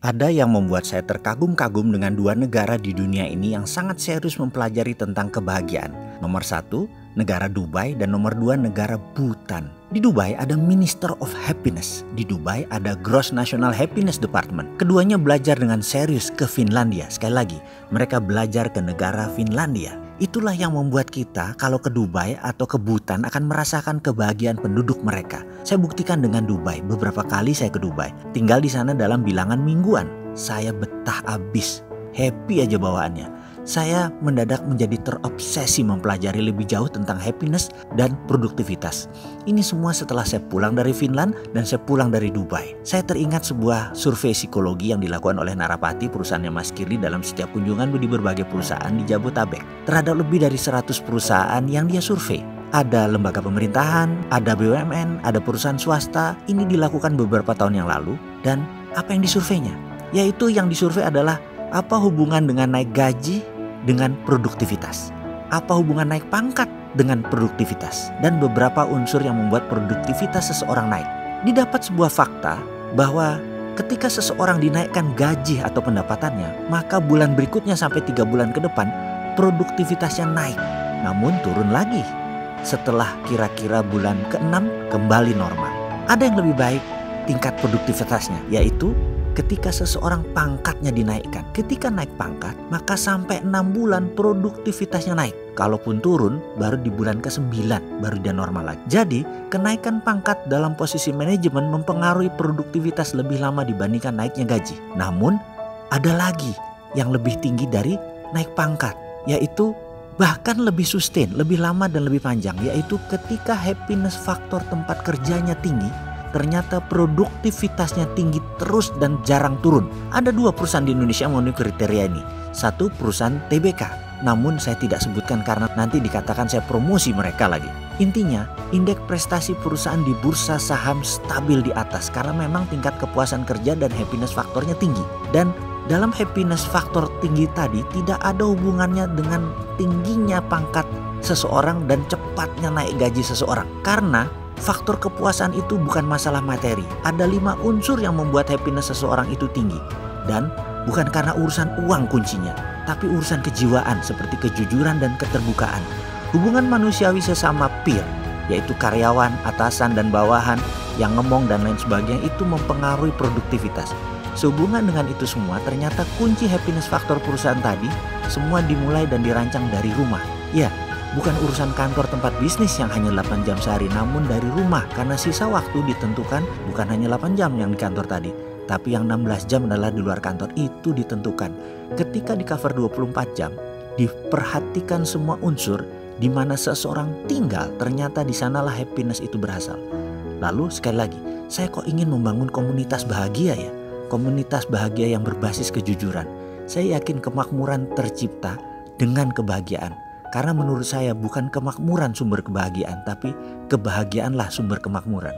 Ada yang membuat saya terkagum-kagum dengan dua negara di dunia ini yang sangat serius mempelajari tentang kebahagiaan. Nomor satu, negara Dubai, dan nomor dua, negara Bhutan. Di Dubai ada Minister of Happiness. Di Dubai ada Gross National Happiness Department. Keduanya belajar dengan serius ke Finlandia. Sekali lagi, mereka belajar ke negara Finlandia. Itulah yang membuat kita kalau ke Dubai atau ke Bhutan akan merasakan kebahagiaan penduduk mereka. Saya buktikan dengan Dubai. Beberapa kali saya ke Dubai. Tinggal di sana dalam bilangan mingguan. Saya betah abis. Happy aja bawaannya. Saya mendadak menjadi terobsesi mempelajari lebih jauh tentang happiness dan produktivitas. Ini semua setelah saya pulang dari Finland dan saya pulang dari Dubai. Saya teringat sebuah survei psikologi yang dilakukan oleh Narapati, perusahaannya Mas Kirli, dalam setiap kunjungan di berbagai perusahaan di Jabotabek. Terhadap lebih dari 100 perusahaan yang dia survei. Ada lembaga pemerintahan, ada BUMN, ada perusahaan swasta. Ini dilakukan beberapa tahun yang lalu. Dan apa yang disurveinya? Yaitu yang disurvei adalah apa hubungan dengan naik gaji dengan produktivitas. Apa hubungan naik pangkat dengan produktivitas? Dan beberapa unsur yang membuat produktivitas seseorang naik. Didapat sebuah fakta bahwa ketika seseorang dinaikkan gaji atau pendapatannya, maka bulan berikutnya sampai 3 bulan ke depan produktivitasnya naik. Namun turun lagi setelah kira-kira bulan ke-6 kembali normal. Ada yang lebih baik tingkat produktivitasnya, yaitu ketika seseorang pangkatnya dinaikkan. Ketika naik pangkat, maka sampai 6 bulan produktivitasnya naik. Kalaupun turun, baru di bulan ke-9 baru dia normal lagi. Jadi, kenaikan pangkat dalam posisi manajemen mempengaruhi produktivitas lebih lama dibandingkan naiknya gaji. Namun, ada lagi yang lebih tinggi dari naik pangkat, yaitu bahkan lebih sustain, lebih lama dan lebih panjang, yaitu ketika happiness faktor tempat kerjanya tinggi, ternyata produktivitasnya tinggi terus dan jarang turun. Ada 2 perusahaan di Indonesia yang memenuhi kriteria ini. Satu perusahaan TBK, namun saya tidak sebutkan karena nanti dikatakan saya promosi mereka lagi. Intinya, indeks prestasi perusahaan di bursa saham stabil di atas karena memang tingkat kepuasan kerja dan happiness faktornya tinggi. Dan dalam happiness faktor tinggi tadi tidak ada hubungannya dengan tingginya pangkat seseorang dan cepatnya naik gaji seseorang. Karena faktor kepuasan itu bukan masalah materi. Ada 5 unsur yang membuat happiness seseorang itu tinggi. Dan bukan karena urusan uang kuncinya, tapi urusan kejiwaan seperti kejujuran dan keterbukaan. Hubungan manusiawi sesama peer, yaitu karyawan, atasan, dan bawahan yang ngomong dan lain sebagainya, itu mempengaruhi produktivitas. Sehubungan dengan itu semua, ternyata kunci happiness faktor perusahaan tadi semua dimulai dan dirancang dari rumah. Ya, bukan urusan kantor tempat bisnis yang hanya 8 jam sehari, namun dari rumah, karena sisa waktu ditentukan bukan hanya 8 jam yang di kantor tadi, tapi yang 16 jam adalah di luar kantor. Itu ditentukan. Ketika di cover 24 jam, diperhatikan semua unsur di mana seseorang tinggal, ternyata di sanalah happiness itu berasal. Lalu sekali lagi, saya kok ingin membangun komunitas bahagia ya? Komunitas bahagia yang berbasis kejujuran. Saya yakin kemakmuran tercipta dengan kebahagiaan. Karena menurut saya bukan kemakmuran sumber kebahagiaan, tapi kebahagiaanlah sumber kemakmuran.